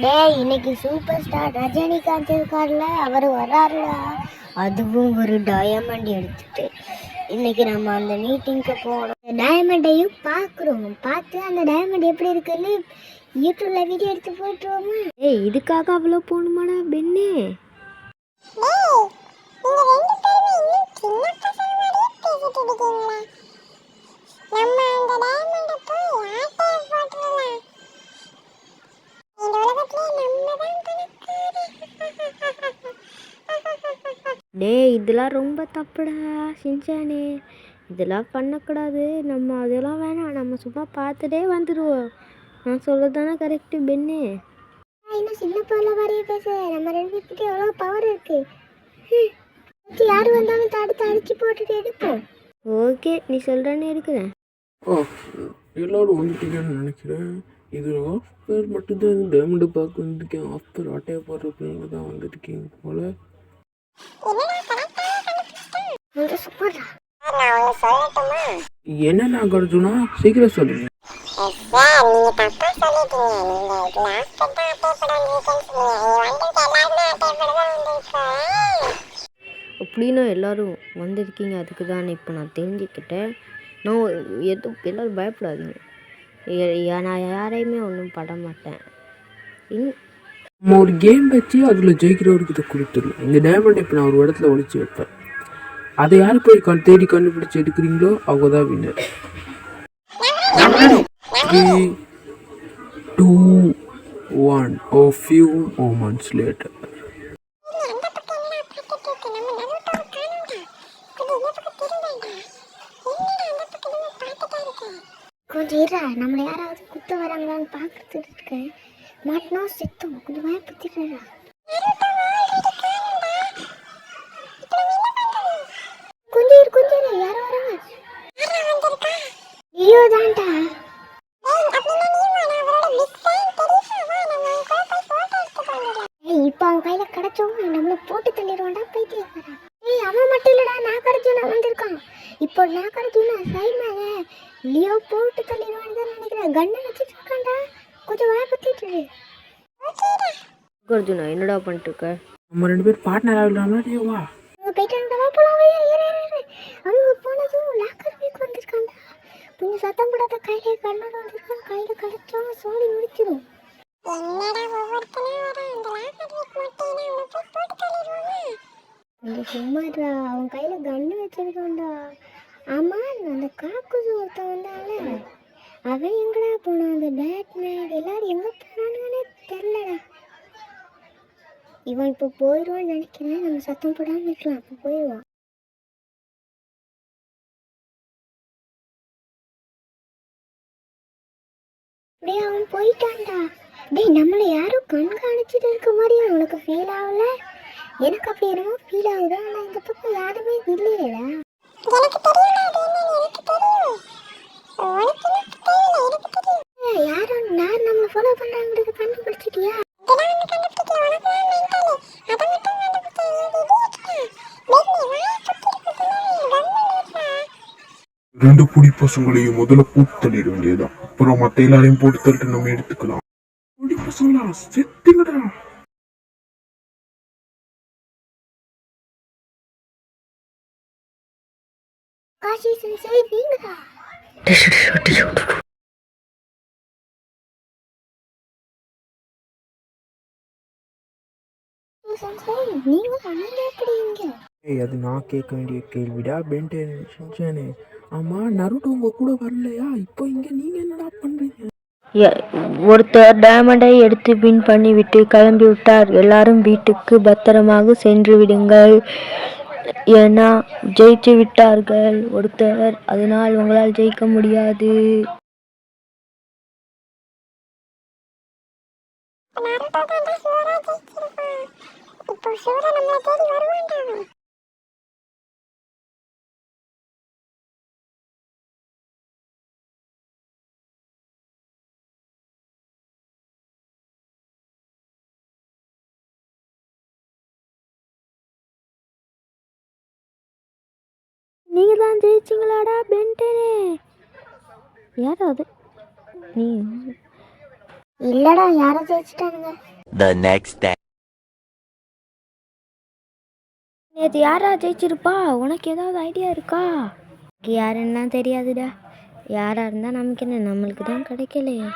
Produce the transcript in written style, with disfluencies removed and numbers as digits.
டேய் இன்னைக்கு super star Rajinikanth இருக்கார்ல அவர் வர்றாருடா. அதுவும் ஒரு டயமண்ட் எடுத்துட்டு. இன்னைக்கு நம்ம அந்த மீட்டிங்க்கு போகணும். டயமண்டையும் பார்க்குறோம். பார்த்து அந்த டயமண்ட் எப்படி இருக்குன்னு யூடியூப்ல வீடியோ எடுத்து போட்டுருவோமா? ஏய் இதுக்காக அவ்வளோ போகணுமாடா பெண்ணே? டேய் இதெல்லாம் ரொம்ப தப்புடா சின்சானே, இதெல்லாம் பண்ணக்கூடாது. நம்ம அதெல்லாம் வேணாம், நம்ம சும்மா பார்த்துட்டே வந்துடுவோம். நான் சொல்லதானே கரெக்டு பெண்ணு? இன்னும் சின்ன பொருளை மாதிரியே பேச, நம்ம ரெண்டு பேர்கிட்ட எவ்வளோ பவர் இருக்கு. யார் வந்தாலும் தடுத்து அடிச்சு போட்டுட்டு எடுப்போம். ஓகே நீ சொல்கிறேன்னு எடுக்கிறேன். எல்லோரும் வந்துட்டீங்கன்னு நினைக்கிறேன். இதில் ஆஃபர் மட்டும்தான் டைமண்டு பார்க்க வந்திருக்கேன். ஆஃபர் அட்டையை போடுற பிள்ளைங்க தான் வந்துருக்கீங்க போல். என்ன நாகார்ஜுனா சீக்கிரம் சொல்லுங்க. அப்படின்னா எல்லோரும் வந்திருக்கீங்க, அதுக்கு தான் இப்போ நான் தெரிஞ்சுக்கிட்டேன். நான் எல்லோரும் பயப்படாதீங்க, நான் யாரையுமே ஒன்றும் பட மாட்டேன். நம்ம ஒரு கேம் வச்சு அதில் ஜெயிக்கிறவருக்கு இதை கொடுத்துடலாம். இந்த டைமண்ட் இப்போ நான் ஒரு இடத்துல ஒழிச்சு வைப்பேன். அதை யார் போய் தேடி கண்டுபிடிச்சி எடுக்கிறீங்களோ அவங்க தான் winner. 3, 2, 1. A few moments later. கொஞ்சம் இரா, நம்மளை யாராவது குத்த வராங்களான்னு பார்க்கறதுக்கு இருக்கேன். மாட்டினா செத்தோம், கொஞ்சம் பயப்படுத்திடுறா. கொஞ்சம் யாரோ வராங்க. ஐயோ தான்டா. இப்போ அவன் கையில கிடைச்சோம், நம்மள போட்டு தள்ளிடுவான்டா பைத்தியக்காரன். அவன் மட்டும் இல்லடா, நாகார்ஜுனா வந்திருக்கான். இப்போ நாகார்ஜுனா சைட்னால லியோ போட்டு தள்ளிடுவான்னு தான் நினைக்கிறேன். கண்ணை வச்சுட்டு இருக்கான்டா, கொஞ்சம் பயப்படுத்திட்டு. நாகார்ஜுனா என்னடா பண்ணிட்டு இருக்க? நம்ம ரெண்டு பேர் பார்ட்னர் ஆகலாம்னா லியோவா? போயிட்டாங்கடா, போலாம். அவங்க போனதும் லாக்கர் வீக் வந்திருக்கான்டா. கொஞ்சம் சத்தம் போடாத, கையில கண்ணோட வந்திருக்கான். கையில கிடைச்சோம் சோழி முடிச்சிடும். கொஞ்சம் சும்மாடா, அவன் கையில கண்ணு வச்சிருக்கான்டா. ஆமா அந்த காக்குஸ் ஒருத்தன் வந்தால, அவன் எங்கடா போனான்? அந்த பேட்மேன் எல்லாரும் எங்க போனான்னு தெரியலடா. இவன் இப்போ போயிடுவான்னு நினைக்கிறேன். நம்ம சத்தம் போடாமல் இருக்கலாம், அப்போ போயிடுவான். அப்படியே அவன் போயிட்டான்டா. டேய் நம்மளை யாரும் கண்காணிச்சுட்டு இருக்க மாதிரி அவனுக்கு ஃபீல் ஆகல? எனக்கு அப்படி என்னமோ ஃபீல் ஆகுது. ஆனால் இந்த பக்கம் யாருமே இல்லையடா. யாரும் யார் நம்மளை ஃபாலோ பண்ணுறாங்கிறது கண்டுபிடிச்சிட்டியா? ரெண்டு புடி பசங்களையும் முதல்ல போட்டு தள்ளிட வேண்டியதான். அப்புறம் மற்ற எல்லாரையும் போட்டு தள்ளிட்டு நம்ம எடுத்துக்கலாம். புடி பசங்களா செத்துங்கடா. காஷி சென்சை வீங்கடா. அது நான் கேட்க வேண்டிய கேள்விடா பென்டே. ஆமா நருட்டோ உங்க கூட வரலையா? இப்போ இங்க நீங்க என்னடா பண்றீங்க? ஒருத்தர் டைமண்டை எடுத்து வின் பண்ணிவிட்டு கிளம்பி விட்டார். எல்லாரும் வீட்டுக்கு பத்திரமாக சென்று விடுங்கள், ஏன்னா ஜெயிச்சு விட்டார்கள் ஒருத்தர், அதனால் உங்களால் ஜெயிக்க முடியாது. நீங்கள் தான் ஜெயிச்சிங்களாடா பென்டனே? யாராவது நீ இல்லடா, யாரோ ஜெயிச்சிட்டானுங்க. The next day. நேற்று யாரா ஜெயிச்சிருப்பா? உனக்கு ஏதாவது ஐடியா இருக்கா? யாருன்னா தெரியாதுடா. யாராக இருந்தால் நமக்கு என்ன, நம்மளுக்கு தான் கிடைக்கலையே.